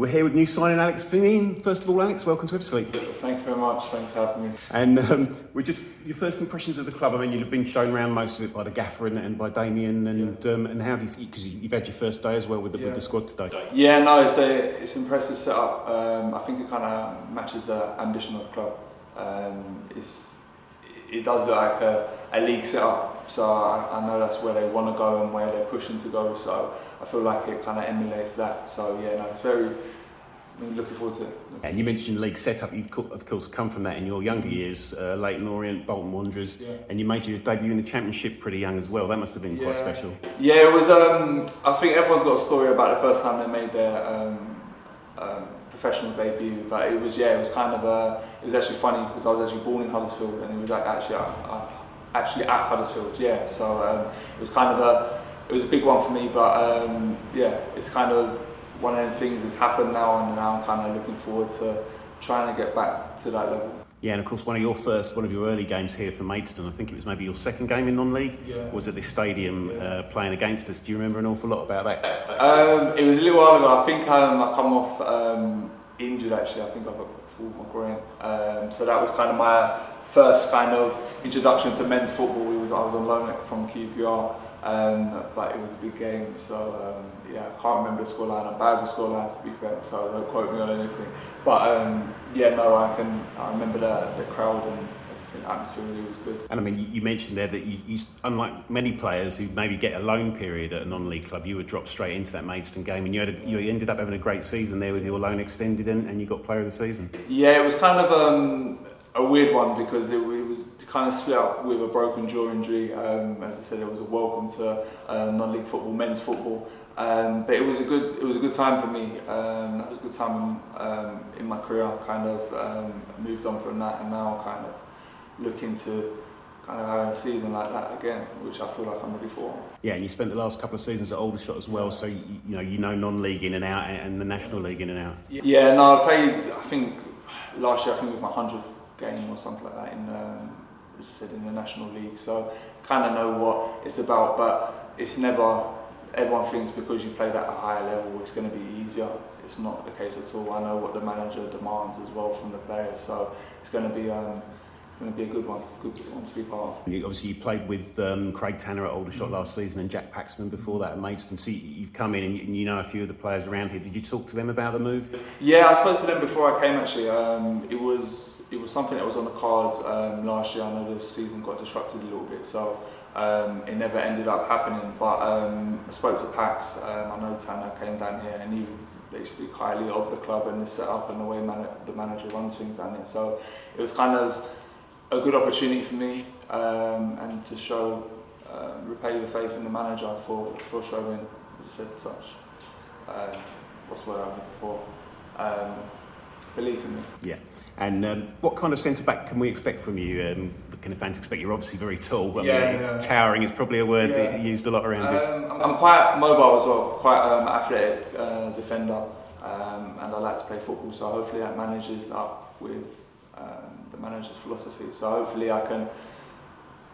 We're here with new signing Alex Finney. First of all, Alex, welcome to Ebbsfleet. Thank you very much. Thanks for having me. And we're just your first impressions of the club. I mean, you've been shown around most of it by the gaffer and by Damien. And how have you, because you've had your first day as well with the squad today. Yeah, no, it's an impressive setup. I think it kind of matches the ambition of the club. It does look like a league setup, so I know that's where they want to go and where they're pushing to go. So I feel like it kind of emulates that. So yeah, no, it's very. I'm looking forward to it. And you mentioned league setup. You've of course come from that in your younger years, Leighton Orient, Bolton Wanderers, and you made your debut in the Championship pretty young as well. That must have been quite special. Yeah, it was. I think everyone's got a story about the first time they made their professional debut, but it was kind of it was actually funny because I was actually born in Huddersfield and it was like actually at Huddersfield. Yeah, so it was kind of it was a big one for me, but it's kind of one of them things that's happened now, and now I'm kind of looking forward to trying to get back to that level. Yeah, and of course one of your early games here for Maidstone, I think it was maybe your second game in non-league, was at this stadium playing against us. Do you remember an awful lot about that? It was a little while ago. I think I come off injured actually. I think I pulled my groin. So that was kind of my first kind of introduction to men's football. I was on loan from QPR, but it was a big game. So I can't remember the scoreline. I'm bad with scorelines, to be fair, so don't quote me on anything. But I remember the crowd and everything. The atmosphere really was good. And I mean, you mentioned there that you, unlike many players who maybe get a loan period at a non-league club, you were dropped straight into that Maidstone game, and you ended up having a great season there with your loan extended, and you got Player of the Season. Yeah, it was kind of a weird one because it was kind of split up with a broken jaw injury. As I said, it was a welcome to non-league football, men's football. But it was a good time for me. That was a good time in my career. I kind of moved on from that, and now I'm kind of looking to kind of have a season like that again, which I feel like I'm ready for. Yeah, and you spent the last couple of seasons at Aldershot as well, so you know non-league in and out, and the National League in and out. Yeah, no, I played. I think last year, it was my 100th game or something like that in, as I said, in the National League. So kind of know what it's about, but it's never. Everyone thinks because you played at a higher level, it's going to be easier. It's not the case at all. I know what the manager demands as well from the players, so it's going to be a good one to be part of. Obviously, you played with Craig Tanner at Aldershot last season and Jack Paxman before that at Maidstone. So you've come in and you know a few of the players around here. Did you talk to them about the move? Yeah, I spoke to them before I came actually. It was something that was on the cards last year. I know the season got disrupted a little bit, so it never ended up happening. But I spoke to Pax. I know Tanner came down here and he basically highly of the club and the setup and the way the manager runs things down here. So it was kind of a good opportunity for me and to show, repay the faith in the manager for showing, as I said, such, what's the word I'm looking for, belief in me. Yeah, and what kind of centre-back can we expect from you? Can the fans expect? You're obviously very tall, but towering is probably a word that you used a lot around you. I'm quite mobile as well, quite athletic defender, and I like to play football, so hopefully that manages up with the manager's philosophy. So hopefully I can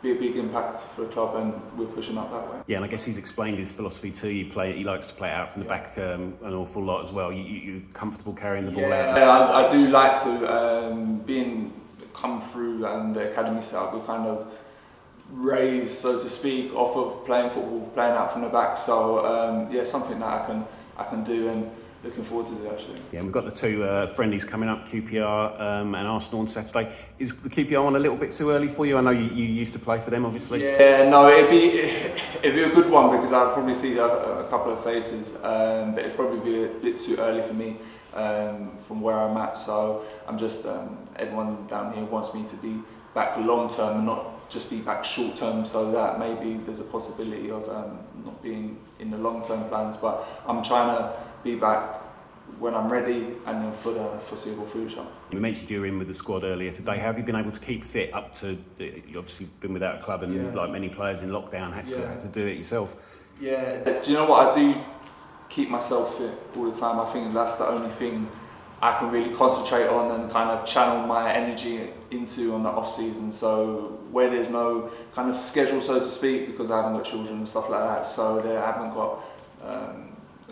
be a big impact for the club, and we're pushing up that way. Yeah, and I guess he's explained his philosophy too. He likes to play it out from the back an awful lot as well. You're comfortable carrying the ball out? Yeah, I do like to. Come through and the academy setup, we kind of raised, so to speak, off of playing football, playing out from the back. So something that I can do, and looking forward to it actually. Yeah, we've got the two friendlies coming up, QPR and Arsenal on Saturday. Is the QPR one a little bit too early for you? I know you used to play for them, obviously. Yeah, no, it'd be a good one because I'd probably see a couple of faces, but it'd probably be a bit too early for me from where I'm at. So I'm just everyone down here wants me to be back long term and not just be back short term. So that maybe there's a possibility of not being in the long term plans, but I'm trying to be back when I'm ready and then for the foreseeable future. You mentioned you were in with the squad earlier today. How have you been able to keep fit up to? You obviously been without a club and like many players in lockdown had to do it yourself. Yeah, do you know what? I do keep myself fit all the time. I think that's the only thing I can really concentrate on and kind of channel my energy into on the off season. So where there's no kind of schedule, so to speak, because I haven't got children and stuff like that, so they haven't got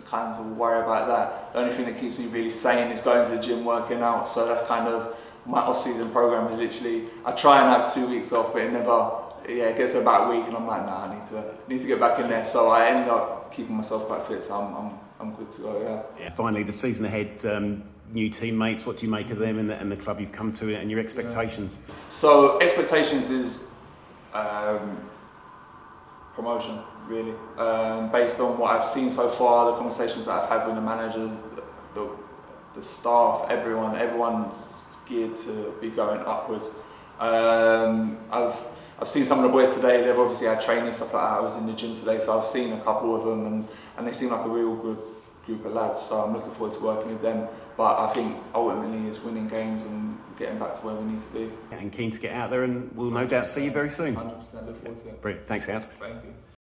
kind of worry about that. The only thing that keeps me really sane is going to the gym, working out. So that's kind of my off-season program. Is literally, I try and have 2 weeks off, but it never. Yeah, it gets to about a week, and I'm like, nah, I need to get back in there. So I end up keeping myself quite fit. So I'm good to go. Yeah. Finally, the season ahead. New teammates. What do you make of them and the club you've come to, and your expectations? Yeah. So expectations is promotion, really. Based on what I've seen so far, the conversations that I've had with the managers, the staff, everyone's geared to be going upwards. I've seen some of the boys today. They've obviously had training, stuff like that. I was in the gym today, so I've seen a couple of them, and they seem like a real good group of lads. So I'm looking forward to working with them. But I think ultimately it's winning games and getting back to where we need to be. And keen to get out there, and we'll no doubt see you very soon. 100%. Look forward to it. Brilliant. Thanks, Alex. Thank you.